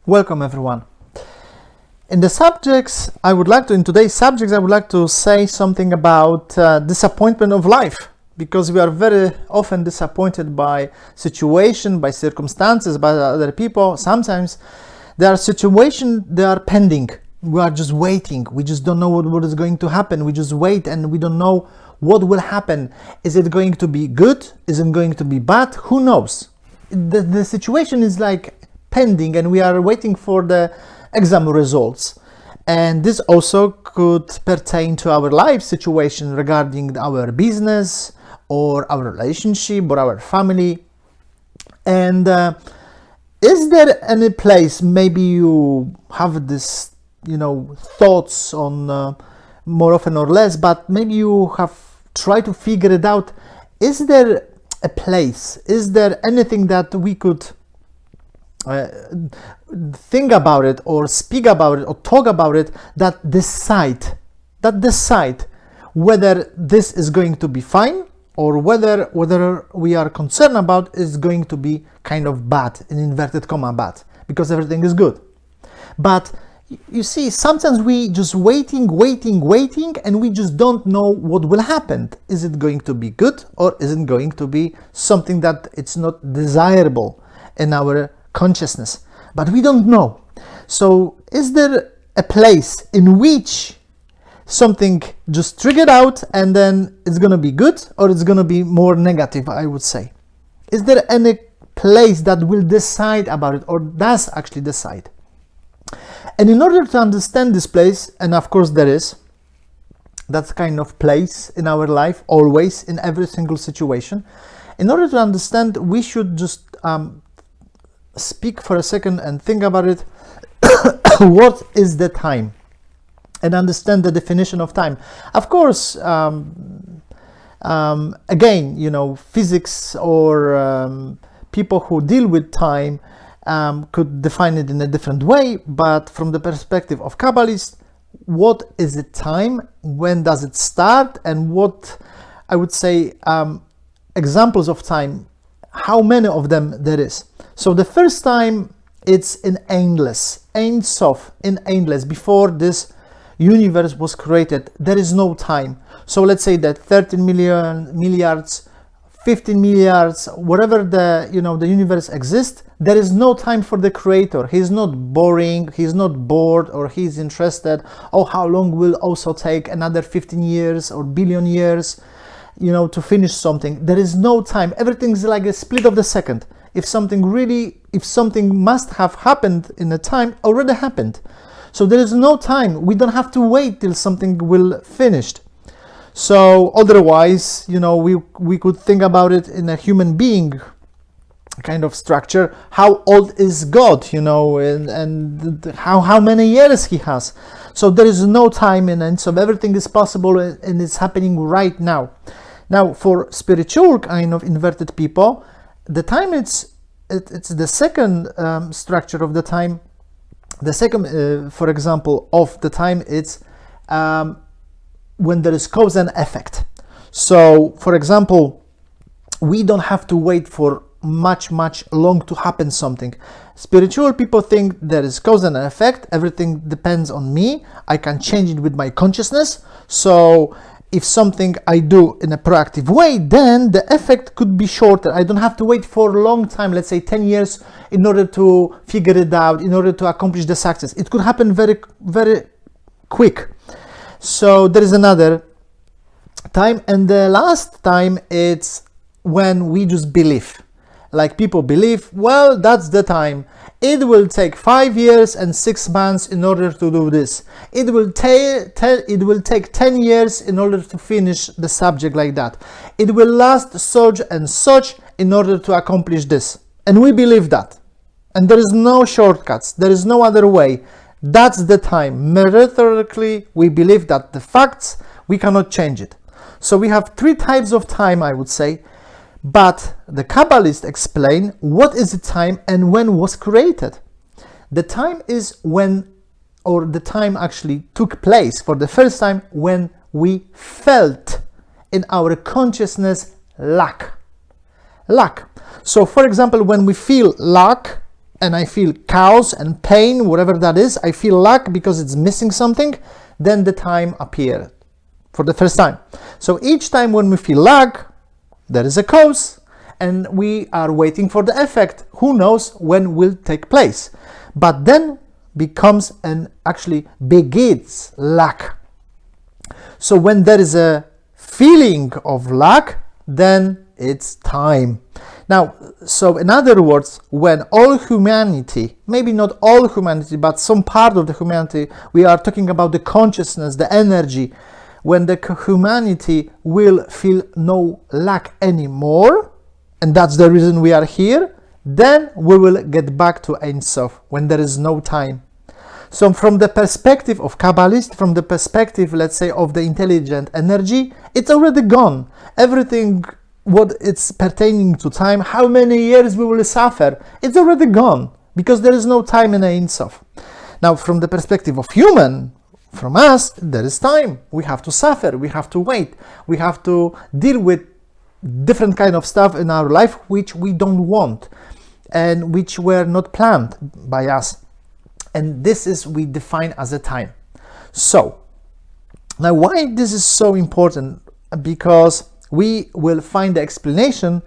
Welcome everyone. In today's subjects, I would like to say something about disappointment of life, because we are very often disappointed by situation, by circumstances, by other people. Sometimes there are situations that are pending. We are just waiting. We just don't know what is going to happen. We just wait and we don't know what will happen. Is it going to be good? Is it going to be bad? Who knows? The situation is like pending and we are waiting for the exam results. And this also could pertain to our life situation regarding our business or our relationship or our family. And is there any place, maybe you have this, thoughts on more often or less, but maybe you have tried to figure it out. Is there a place? Is there anything that we could think about it or speak about it or talk about it that decide whether this is going to be fine or whether we are concerned about is going to be kind of bad, in inverted comma bad, because everything is good. But you see, sometimes we just waiting and we just don't know what will happen. Is it going to be good or is it going to be something that it's not desirable in our consciousness? But we don't know. So is there a place in which something just triggered out and then it's going to be good or it's going to be more negative, I would say? Is there any place that will decide about it or does actually decide? And in order to understand this place, and of course there is that kind of place in our life, always, in every single situation, in order to understand, we should just speak for a second and think about it. What is the time? And understand the definition of time. Of course, again, physics or people who deal with time could define it in a different way, but from the perspective of Kabbalists, what is the time? When does it start? And what, I would say, examples of time, how many of them there is. So the first time, it's in endless, Ein Sof, in endless. Before this universe was created, there is no time. So let's say that 13 milliards, 15 milliards, whatever the universe exists, there is no time for the creator. He's not boring, he's not bored, or he's interested. Oh, how long will also take another 15 years or billion years, to finish something? There is no time. Everything's like a split of the second. If something must have happened in a time, already happened. So there is no time. We don't have to wait till something will finished. So otherwise, we could think about it in a human being kind of structure. How old is God, and how many years he has. So there is no time and so everything is possible and it's happening right now. Now, for spiritual kind of inverted people, the time it's the second structure of the time. The second, for example, of the time, it's when there is cause and effect. So, for example, we don't have to wait for much long to happen something. Spiritual people think there is cause and effect. Everything depends on me. I can change it with my consciousness. So if something I do in a proactive way, then the effect could be shorter. I don't have to wait for a long time, let's say 10 years, in order to figure it out, in order to accomplish the success. It could happen very, very quick. So there is another time. And the last time, it's when we just believe. Like people believe, well, that's the time. It will take 5 years and 6 months in order to do this. It will take 10 years in order to finish the subject like that. It will last such and such in order to accomplish this. And we believe that. And there is no shortcuts. There is no other way. That's the time. Metaphorically, we believe that the facts, we cannot change it. So we have 3 types of time, I would say. But the Kabbalists explain what is the time and when was created. The time is when, or the time actually took place for the first time when we felt in our consciousness lack. So for example, when we feel lack, and I feel chaos and pain, whatever that is, I feel lack because it's missing something, then the time appeared for the first time. So each time when we feel lack, there is a cause, and we are waiting for the effect. Who knows when will take place? But then becomes and actually begins lack. So when there is a feeling of lack, then it's time. Now, so in other words, when all humanity, maybe not all humanity, but some part of the humanity, we are talking about the consciousness, the energy, when the humanity will feel no lack anymore, and that's the reason we are here, then we will get back to Ein Sof, when there is no time. So from the perspective of Kabbalist, from the perspective, let's say, of the intelligent energy, it's already gone. Everything what it's pertaining to time, how many years we will suffer, it's already gone, because there is no time in Ein Sof. Now, from the perspective of human, from us, there is time. We have to suffer, we have to wait, we have to deal with different kind of stuff in our life which we don't want and which were not planned by us. And this is we define as a time. So, now why this is so important? Because we will find the explanation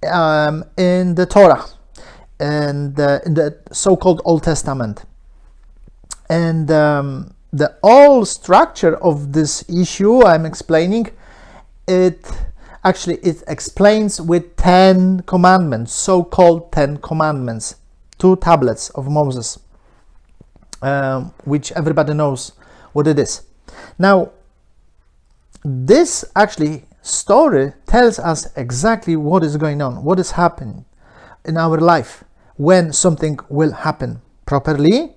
in the Torah and in the so-called Old Testament. And the whole structure of this issue I'm explaining, it explains with 10 commandments, so-called 10 commandments, 2 tablets of Moses, which everybody knows what it is. Now, this actually story tells us exactly what is going on, what is happening in our life, when something will happen properly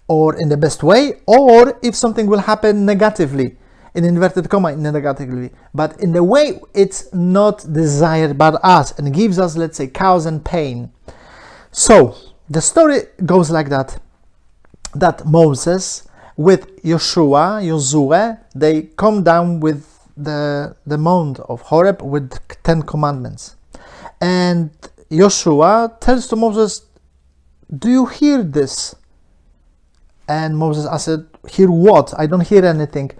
or in the best way, or if something will happen negatively, in inverted comma, negatively, but in the way it's not desired by us and gives us, let's say, chaos and pain. So the story goes like that Moses with Joshua, they come down with the Mount of Horeb with 10 commandments. And Joshua tells to Moses, do you hear this? And Moses said, hear what? I don't hear anything.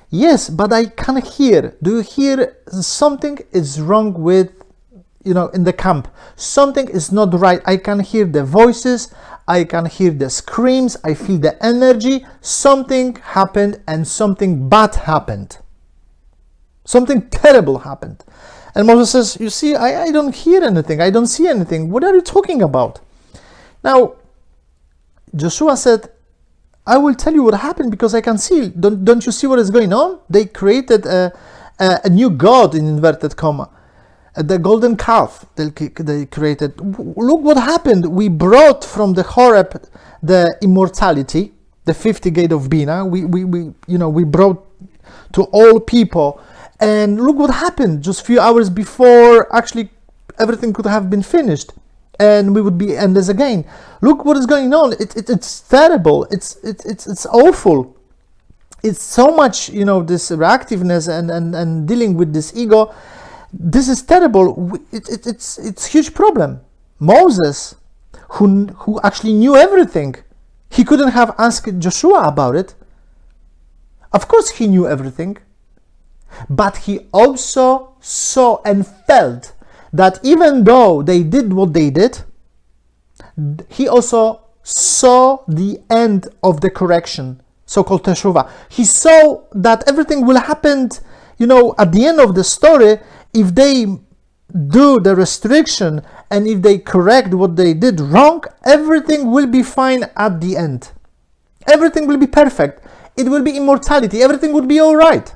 Yes, but I can hear. Do you hear something is wrong with, in the camp? Something is not right. I can hear the voices. I can hear the screams. I feel the energy. Something happened and something bad happened. Something terrible happened. And Moses says, you see, I don't hear anything. I don't see anything. What are you talking about? Now, Joshua said, I will tell you what happened because I can see. Don't you see what is going on? They created a new god, in inverted comma. The golden calf they created. Look what happened. We brought from the Horeb the immortality, the 50 gate of Bina. We brought to all people. And look what happened just a few hours before actually everything could have been finished. And we would be endless again. Look what is going on. It's terrible. It's awful. It's so much, this reactiveness and dealing with this ego. This is terrible. It's a huge problem. Moses, who actually knew everything, he couldn't have asked Joshua about it. Of course he knew everything. But he also saw and felt that even though they did what they did, he also saw the end of the correction, so-called teshuvah. He saw that everything will happen, at the end of the story, if they do the restriction and if they correct what they did wrong, everything will be fine at the end. Everything will be perfect. It will be immortality. Everything will be all right.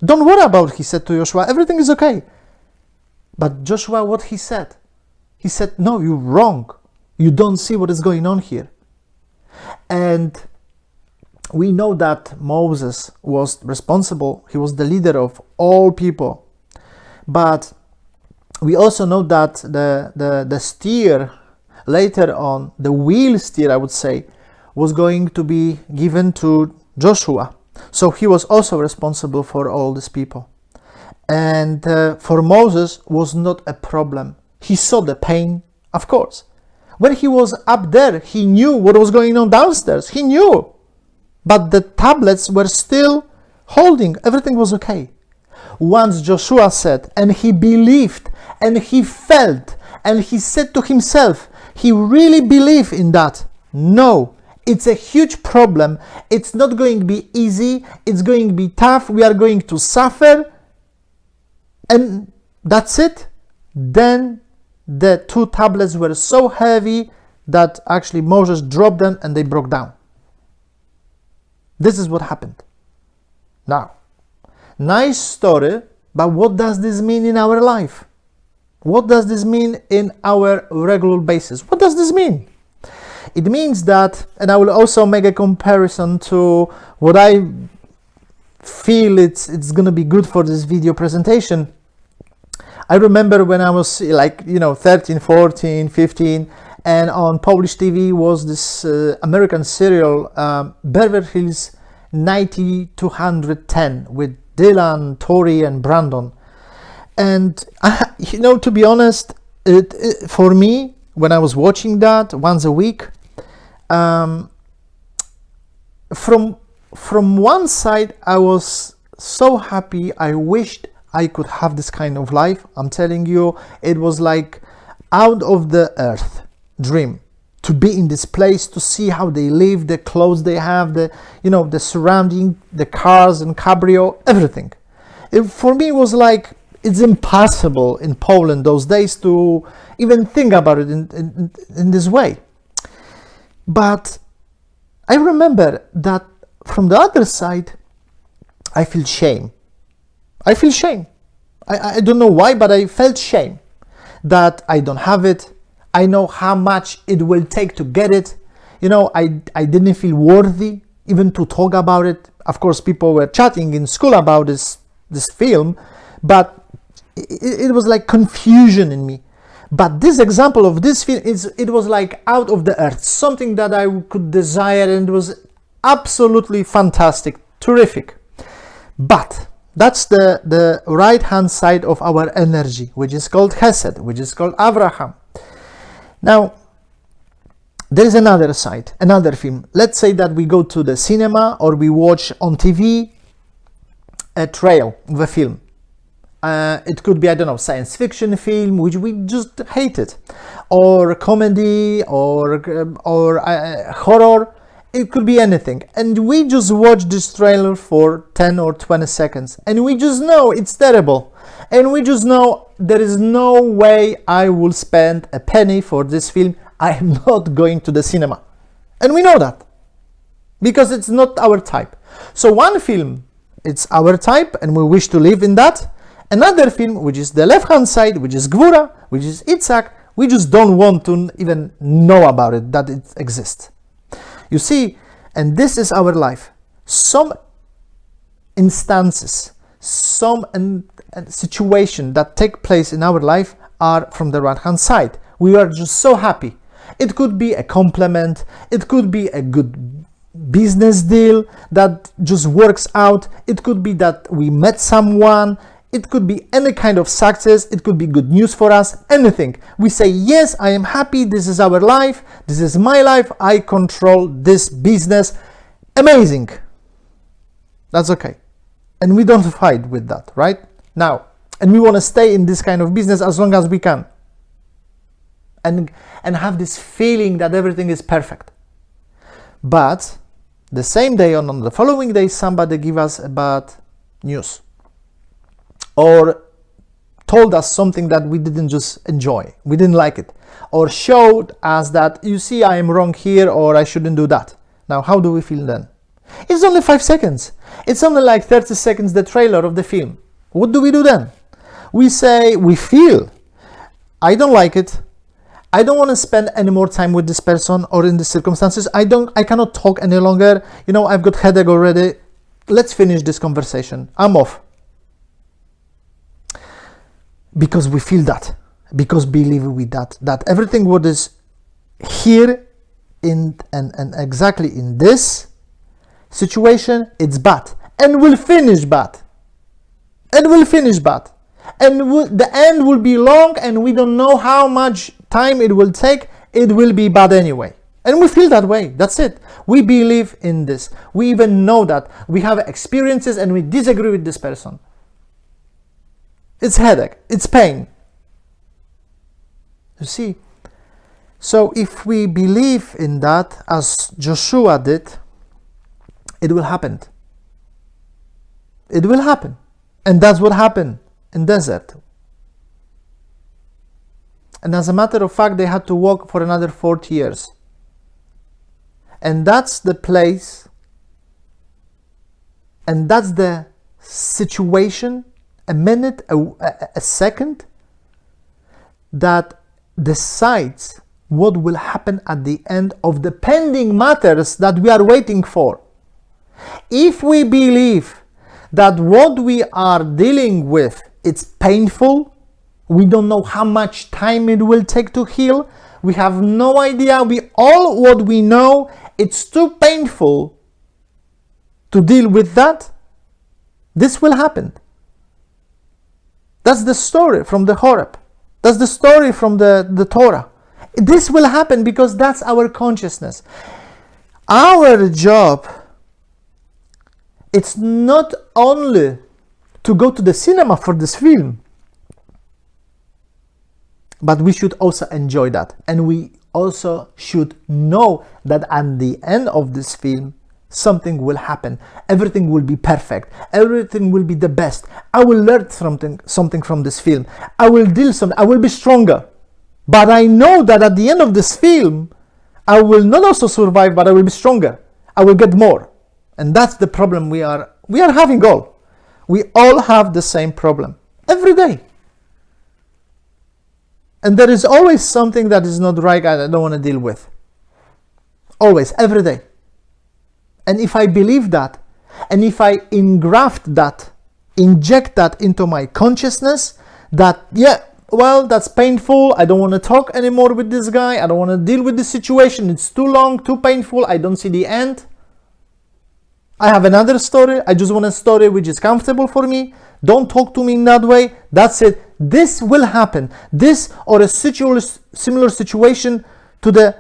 Don't worry about it, he said to Joshua. Everything is okay. But Joshua, what he said? He said, no, you're wrong. You don't see what is going on here. And we know that Moses was responsible. He was the leader of all people. But we also know that the steer, later on, the wheel steer, I would say, was going to be given to Joshua. So he was also responsible for all these people. And for Moses was not a problem. He saw the pain, of course. When he was up there, he knew what was going on downstairs. He knew. But the tablets were still holding. Everything was okay. Once Joshua said, and he believed, and he felt, and he said to himself, he really believed in that. No, it's a huge problem. It's not going to be easy. It's going to be tough. We are going to suffer. And that's it. Then the 2 tablets were so heavy that actually Moses dropped them and they broke down. This is what happened. Now, nice story, but what does this mean in our life? What does this mean in our regular basis? What does this mean? It means that, and I will also make a comparison to what I feel it's going to be good for this video presentation. I remember when I was 13, 14, 15, and on Polish TV was this American serial, Beverly Hills 90210 with Dylan, Tori, and Brandon. And to be honest, for me, when I was watching that once a week, from one side, I was so happy. I wished I could have this kind of life. I'm telling you, it was like out of the earth dream to be in this place, to see how they live, the clothes they have, the surrounding, the cars and cabrio, everything. For me, it was like, it's impossible in Poland those days to even think about it in this way. But I remember that from the other side, I feel shame. I feel shame. I don't know why, but I felt shame that I don't have it. I know how much it will take to get it. I didn't feel worthy even to talk about it. Of course, people were chatting in school about this film, but it was like confusion in me. But this example of this film, it was like out of the earth, something that I could desire, and it was absolutely fantastic, terrific. But that's the right hand side of our energy, which is called Chesed, which is called Abraham. Now, there is another side, another film. Let's say that we go to the cinema or we watch on TV a trailer of a film. It could be, science fiction film, which we just hated, or comedy, or horror. It could be anything. And we just watch this trailer for 10 or 20 seconds. And we just know it's terrible. And we just know there is no way I will spend a penny for this film. I am not going to the cinema. And we know that. Because it's not our type. So one film, it's our type and we wish to live in that. Another film, which is the left-hand side, which is Gvura, which is Itzhak, we just don't want to even know about it, that it exists. You see, and this is our life. Some instances, some situation that take place in our life are from the right-hand side. We are just so happy. It could be a compliment. It could be a good business deal that just works out. It could be that we met someone. It could be any kind of success. It could be good news for us, anything. We say, yes, I am happy. This is our life. This is my life. I control this business. Amazing. That's okay. And we don't fight with that, right? Now, and we want to stay in this kind of business as long as we can. And have this feeling that everything is perfect. But the same day or on the following day, somebody give us a bad news. Or told us something that we didn't just enjoy, we didn't like it, or showed us that, you see, I am wrong here, or I shouldn't do that. Now, how do we feel then? It's only 5 seconds. It's only like 30 seconds, the trailer of the film. What do we do then? We say, we feel, I don't like it. I don't want to spend any more time with this person or in these circumstances. I cannot talk any longer. I've got headache already. Let's finish this conversation. I'm off. Because we feel that, because believe with that everything what is here in and exactly in this situation, it's bad and will finish bad, and the end will be long, and we don't know how much time it will take. it will be bad anyway. And we feel that way. That's it. We believe in this. We even know that. We have experiences and we disagree with this person. It's headache. It's pain. You see? So if we believe in that, as Joshua did, it will happen. It will happen. And that's what happened in desert. And as a matter of fact, they had to walk for another 40 years. And that's the place, and that's the situation, a minute, a second, that decides what will happen at the end of the pending matters that we are waiting for. If we believe that what we are dealing with, it's painful, we don't know how much time it will take to heal, we have no idea, what we know, it's too painful to deal with that, this will happen. That's the story from the Horeb. That's the story from the Torah. This will happen because that's our consciousness. Our job, it's not only to go to the cinema for this film, but we should also enjoy that. And we also should know that at the end of this film, something will happen. Everything will be perfect. Everything will be the best. I will learn something from this film. I will be stronger. But I know that at the end of this film, I will not also survive, but I will be stronger. I will get more. And that's the problem we are having all. We all have the same problem. Every day. And there is always something that is not right I don't want to deal with. Always, every day. And if I believe that, and if I inject that into my consciousness, that, that's painful, I don't want to talk anymore with this guy, I don't want to deal with this situation, it's too long, too painful, I don't see the end. I have another story, I just want a story which is comfortable for me, don't talk to me in that way, that's it. This will happen. This or a similar situation to the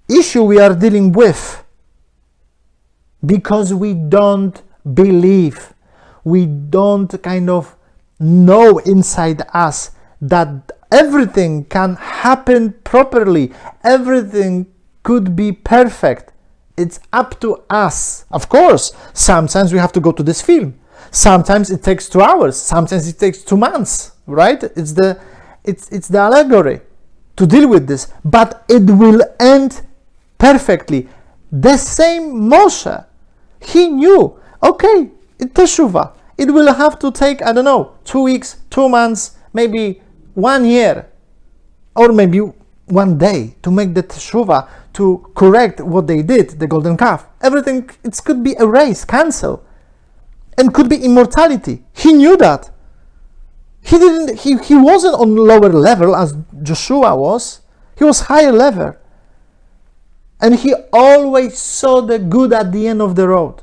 issue we are dealing with. Because we don't believe, we don't kind of know inside us that everything can happen properly, everything could be perfect. It's up to us. Of course, sometimes we have to go to this film. Sometimes it takes 2 hours, sometimes it takes 2 months, right? It's the allegory to deal with this, but it will end perfectly. The same Moshe, he knew, okay, teshuvah, it will have to take, 2 weeks, 2 months, maybe 1 year, or maybe 1 day to make the teshuvah, to correct what they did, the golden calf. Everything, it could be erased, cancelled. And could be immortality. He knew that. He wasn't on lower level as Joshua was. He was higher level. And he always saw the good at the end of the road.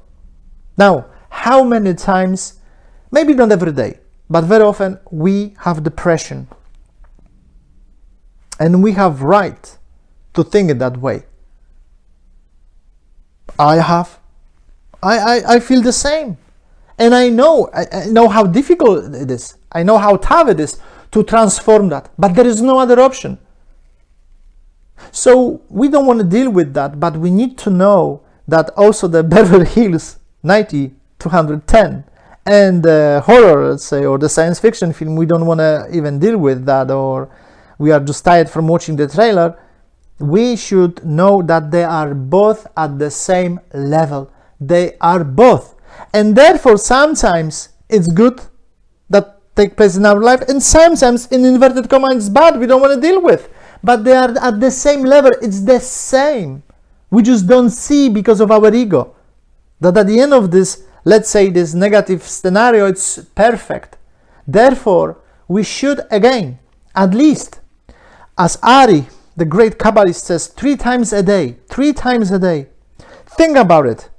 Now, how many times, maybe not every day, but very often we have depression. And we have right to think it that way. I feel the same. And I know how difficult it is. I know how tough it is to transform that. But there is no other option. So we don't want to deal with that, but we need to know that also the Beverly Hills 90210 and the horror, let's say, or the science fiction film, we don't want to even deal with that, or we are just tired from watching the trailer. We should know that they are both at the same level. They are both. And therefore, sometimes it's good that take place in our life, and sometimes, in inverted commas, it's bad, we don't want to deal with. But they are at the same level, it's the same. We just don't see because of our ego. That at the end of this, let's say this negative scenario, it's perfect. Therefore, we should again, at least, as Ari, the great Kabbalist, says, 3 times a day. 3 times a day. Think about it.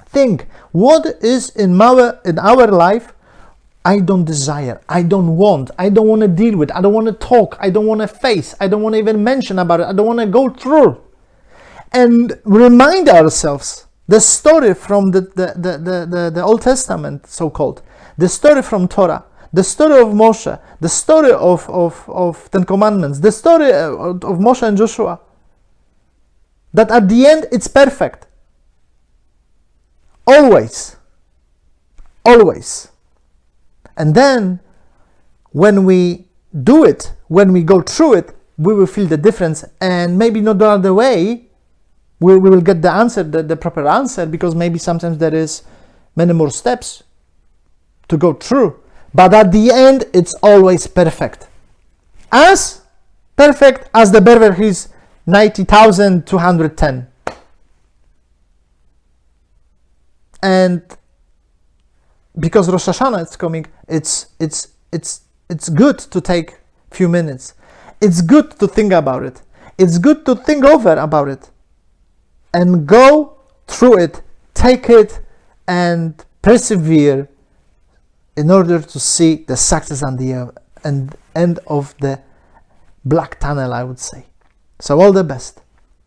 Think, what is in our life I don't desire, I don't want to deal with, I don't want to talk, I don't want to face, I don't want to even mention about it, I don't want to go through. And remind ourselves the story from the Old Testament, so-called, the story from Torah, the story of Moshe, the story of Ten Commandments, the story of Moshe and Joshua, that at the end it's perfect. Always. Always. And then when we do it, when we go through it, we will feel the difference, and maybe not the other way, we will get the answer, the proper answer, because maybe sometimes there is many more steps to go through. But at the end, it's always perfect. As perfect as the Beverly Hills 90,210. And because Rosh Hashanah is coming, it's good to take a few minutes. It's good to think about it. It's good to think over about it. And go through it, take it, and persevere in order to see the success and the end of the black tunnel, I would say. So all the best.